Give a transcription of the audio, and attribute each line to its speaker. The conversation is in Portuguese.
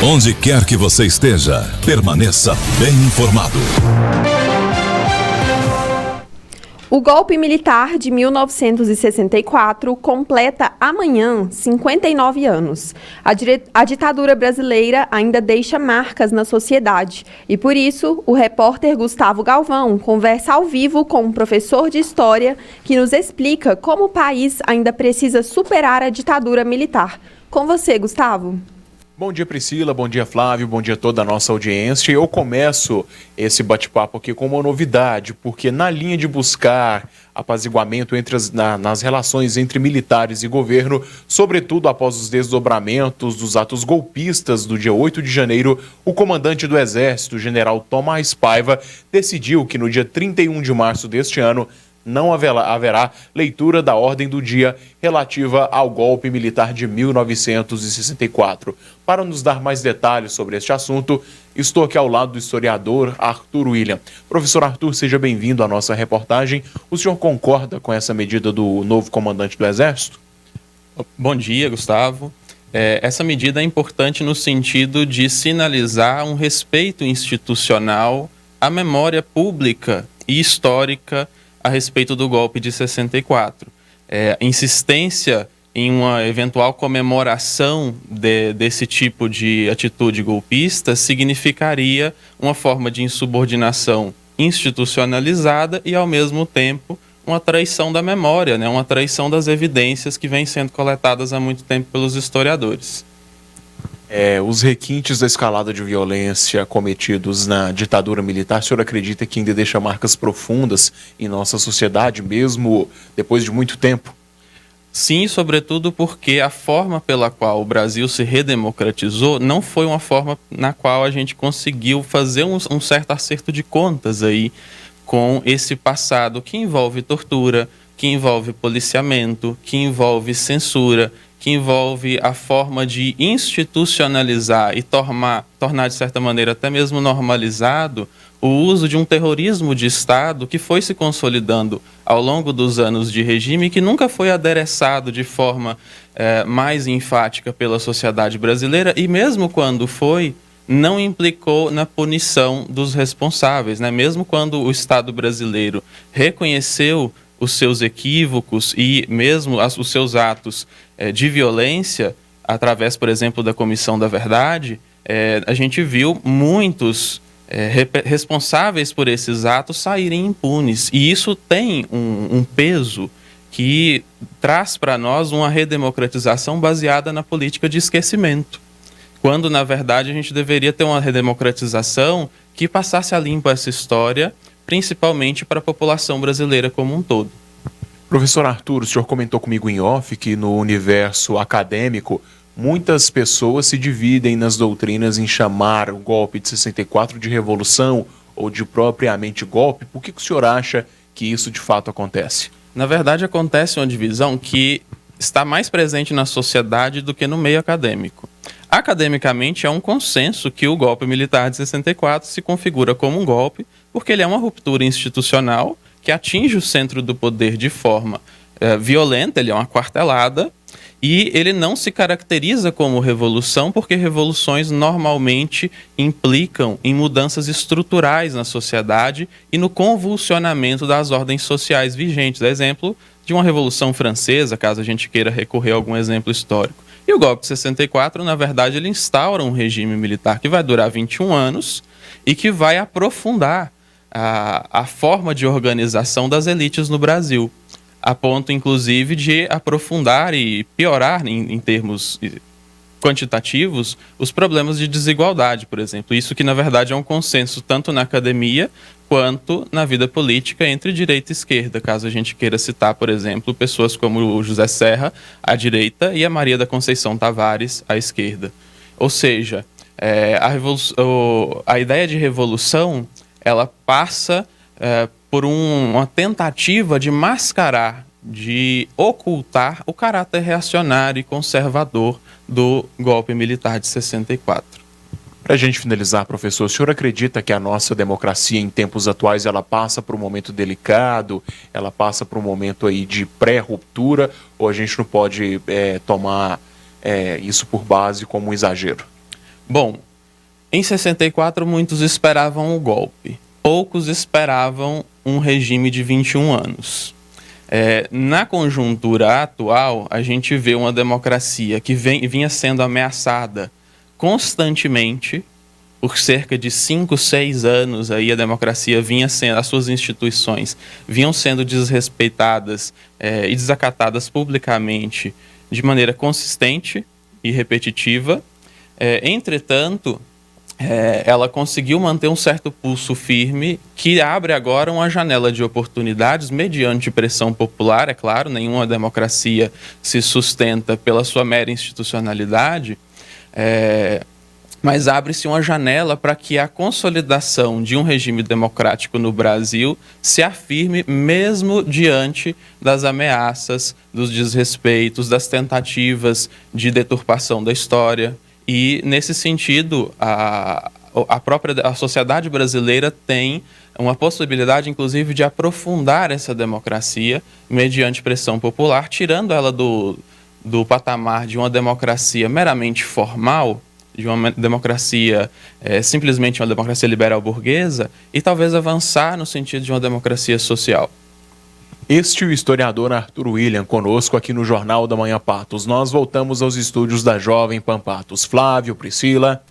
Speaker 1: Onde quer que você esteja, permaneça bem informado.
Speaker 2: O golpe militar de 1964 completa amanhã 59 anos. A ditadura brasileira ainda deixa marcas na sociedade e, por isso, o repórter Gustavo Galvão conversa ao vivo com um professor de história que nos explica como o país ainda precisa superar a ditadura militar. Com você, Gustavo.
Speaker 3: Bom dia, Priscila, bom dia, Flávio, bom dia a toda a nossa audiência. Eu começo esse bate-papo aqui com uma novidade, porque na linha de buscar apaziguamento nas relações entre militares e governo, sobretudo após os desdobramentos dos atos golpistas do dia 8 de janeiro, o comandante do Exército, general Tomás Paiva, decidiu que no dia 31 de março deste ano não haverá leitura da ordem do dia relativa ao golpe militar de 1964. Para nos dar mais detalhes sobre este assunto, estou aqui ao lado do historiador Arthur William. Professor Arthur, seja bem-vindo à nossa reportagem. O senhor concorda com essa medida do novo comandante do Exército?
Speaker 4: Bom dia, Gustavo. Essa medida é importante no sentido de sinalizar um respeito institucional à memória pública e histórica a respeito do golpe de 64. Insistência em uma eventual comemoração desse tipo de atitude golpista significaria uma forma de insubordinação institucionalizada e, ao mesmo tempo, uma traição da memória, né? Uma traição das evidências que vêm sendo coletadas há muito tempo pelos historiadores.
Speaker 3: Os requintes da escalada de violência cometidos na ditadura militar, o senhor acredita que ainda deixa marcas profundas em nossa sociedade, mesmo depois de muito tempo?
Speaker 4: Sim, sobretudo porque a forma pela qual o Brasil se redemocratizou não foi uma forma na qual a gente conseguiu fazer um certo acerto de contas aí com esse passado que envolve tortura, que envolve policiamento, que envolve censura, que envolve a forma de institucionalizar e tornar, de certa maneira, até mesmo normalizado o uso de um terrorismo de Estado que foi se consolidando ao longo dos anos de regime e que nunca foi adereçado de forma mais enfática pela sociedade brasileira e mesmo quando foi, não implicou na punição dos responsáveis, né? Mesmo quando o Estado brasileiro reconheceu os seus equívocos e mesmo os seus atos de violência, através, por exemplo, da Comissão da Verdade, a gente viu muitos responsáveis por esses atos saírem impunes. E isso tem um peso que traz para nós uma redemocratização baseada na política de esquecimento, quando, na verdade, a gente deveria ter uma redemocratização que passasse a limpo essa história, principalmente para a população brasileira como um todo.
Speaker 3: Professor Arthur, o senhor comentou comigo em off que no universo acadêmico muitas pessoas se dividem nas doutrinas em chamar o golpe de 64 de revolução ou de propriamente golpe. Por que o senhor acha que isso de fato acontece?
Speaker 4: Na verdade, acontece uma divisão que está mais presente na sociedade do que no meio acadêmico. Academicamente, é um consenso que o golpe militar de 64 se configura como um golpe porque ele é uma ruptura institucional que atinge o centro do poder de forma violenta, ele é uma quartelada, e ele não se caracteriza como revolução porque revoluções normalmente implicam em mudanças estruturais na sociedade e no convulsionamento das ordens sociais vigentes. Exemplo de uma Revolução Francesa, caso a gente queira recorrer a algum exemplo histórico. E o golpe de 64, na verdade, ele instaura um regime militar que vai durar 21 anos e que vai aprofundar a forma de organização das elites no Brasil, a ponto, inclusive, de aprofundar e piorar, em termos quantitativos, os problemas de desigualdade, por exemplo. Isso que, na verdade, é um consenso tanto na academia quanto na vida política entre direita e esquerda, caso a gente queira citar, por exemplo, pessoas como o José Serra, à direita, e a Maria da Conceição Tavares, à esquerda. Ou seja, a ideia de revolução, ela passa por uma tentativa de mascarar, de ocultar o caráter reacionário e conservador do golpe militar de 64.
Speaker 3: Para a gente finalizar, professor, o senhor acredita que a nossa democracia em tempos atuais ela passa por um momento delicado, ela passa por um momento aí de pré-ruptura, ou a gente não pode tomar isso por base como um exagero?
Speaker 4: Bom, em 64 muitos esperavam o golpe, poucos esperavam um regime de 21 anos. Na conjuntura atual, a gente vê uma democracia que vinha sendo ameaçada constantemente. Por cerca de 5, 6 anos, aí a democracia vinha sendo, as suas instituições vinham sendo desrespeitadas e desacatadas publicamente de maneira consistente e repetitiva. Entretanto, ela conseguiu manter um certo pulso firme que abre agora uma janela de oportunidades mediante pressão popular, é claro, nenhuma democracia se sustenta pela sua mera institucionalidade, mas abre-se uma janela para que a consolidação de um regime democrático no Brasil se afirme mesmo diante das ameaças, dos desrespeitos, das tentativas de deturpação da história. E, nesse sentido, a sociedade brasileira tem uma possibilidade, inclusive, de aprofundar essa democracia mediante pressão popular, tirando ela do patamar de uma democracia meramente formal, de uma democracia, simplesmente uma democracia liberal burguesa, e talvez avançar no sentido de uma democracia social.
Speaker 3: Este é o historiador Arthur William, conosco aqui no Jornal da Manhã Patos. Nós voltamos aos estúdios da Jovem Pan Patos. Flávio, Priscila.